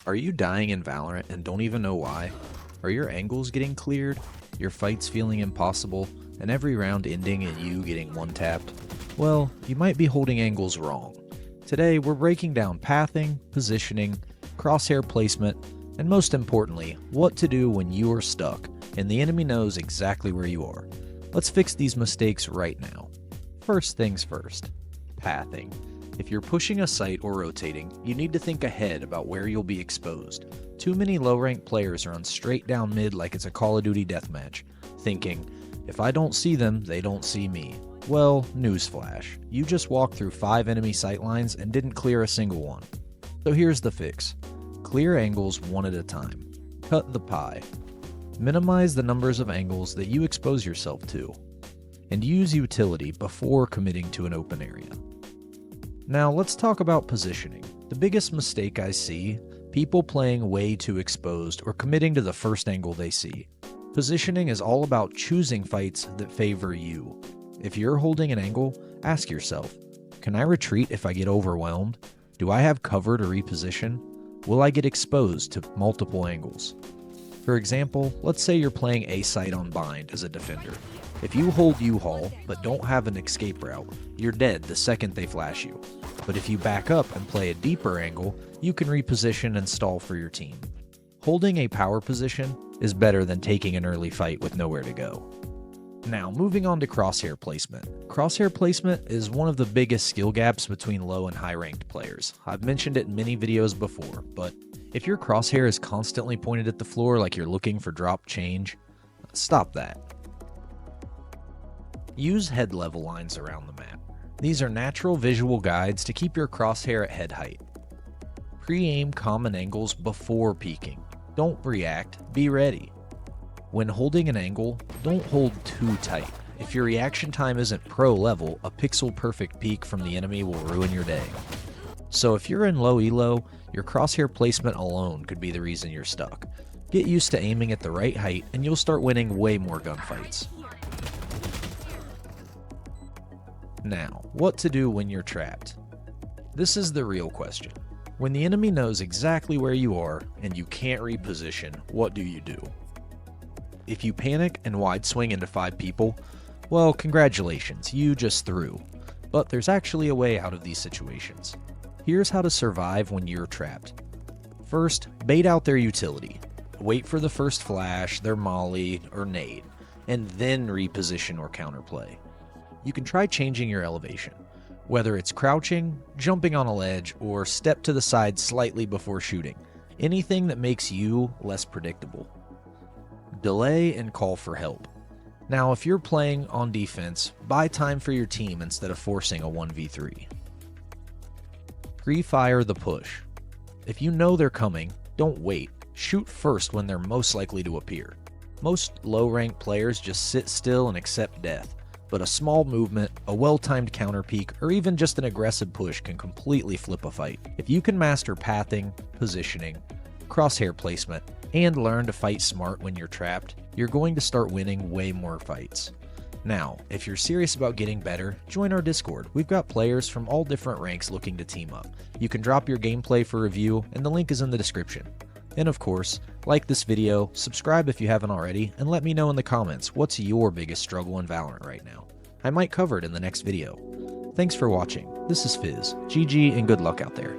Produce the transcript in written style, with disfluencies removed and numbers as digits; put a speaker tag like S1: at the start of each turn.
S1: Are you dying in Valorant and don't even know why? Are your angles getting cleared, your fights feeling impossible, and every round ending in you getting one-tapped? Well, you might be holding angles wrong. Today, we're breaking down pathing, positioning, crosshair placement, and most importantly, what to do when you are stuck and the enemy knows exactly where you are. Let's fix these mistakes right now. First things first, pathing. If you're pushing a site or rotating, you need to think ahead about where you'll be exposed. Too many low-ranked players run straight down mid like it's a Call of Duty deathmatch, thinking, if I don't see them, they don't see me. Well, newsflash, you just walked through 5 enemy sight lines and didn't clear a single one. So here's the fix. Clear angles one at a time. Cut the pie. Minimize the numbers of angles that you expose yourself to. And use utility before committing to an open area. Now let's talk about positioning. The biggest mistake I see, people playing way too exposed or committing to the first angle they see. Positioning is all about choosing fights that favor you. If you're holding an angle, ask yourself, can I retreat if I get overwhelmed? Do I have cover to reposition? Will I get exposed to multiple angles? For example, let's say you're playing A site on bind as a defender. If you hold U-haul but don't have an escape route, you're dead the second they flash you. But if you back up and play a deeper angle, you can reposition and stall for your team. Holding a power position is better than taking an early fight with nowhere to go. Now, moving on to crosshair placement. Crosshair placement is one of the biggest skill gaps between low and high ranked players. I've mentioned it in many videos before, but if your crosshair is constantly pointed at the floor like you're looking for drop change, stop that. Use head level lines around the map. These are natural visual guides to keep your crosshair at head height. Pre-aim common angles before peeking. Don't react, be ready. When holding an angle, don't hold too tight. If your reaction time isn't pro level, a pixel perfect peek from the enemy will ruin your day. So if you're in low elo, your crosshair placement alone could be the reason you're stuck. Get used to aiming at the right height and you'll start winning way more gunfights. Now, what to do when you're trapped? This is the real question. When the enemy knows exactly where you are and you can't reposition, what do you do? If you panic and wide swing into 5 people, well, congratulations, you just threw. But there's actually a way out of these situations. Here's how to survive when you're trapped. First, bait out their utility. Wait for the first flash, their molly, or nade, and then reposition or counterplay. You can try changing your elevation, whether it's crouching, jumping on a ledge, or step to the side slightly before shooting. Anything that makes you less predictable. Delay and call for help. Now, if you're playing on defense, buy time for your team instead of forcing a 1v3. Pre-fire the push. If you know they're coming, don't wait. Shoot first when they're most likely to appear. Most low-ranked players just sit still and accept death, but a small movement, a well-timed counter peek, or even just an aggressive push can completely flip a fight. If you can master pathing, positioning, crosshair placement, and learn to fight smart when you're trapped, you're going to start winning way more fights. Now, if you're serious about getting better, join our Discord. We've got players from all different ranks looking to team up. You can drop your gameplay for review, and the link is in the description. And of course, like this video, subscribe if you haven't already, and let me know in the comments what's your biggest struggle in Valorant right now. I might cover it in the next video. Thanks for watching. This is Fizz. GG and good luck out there.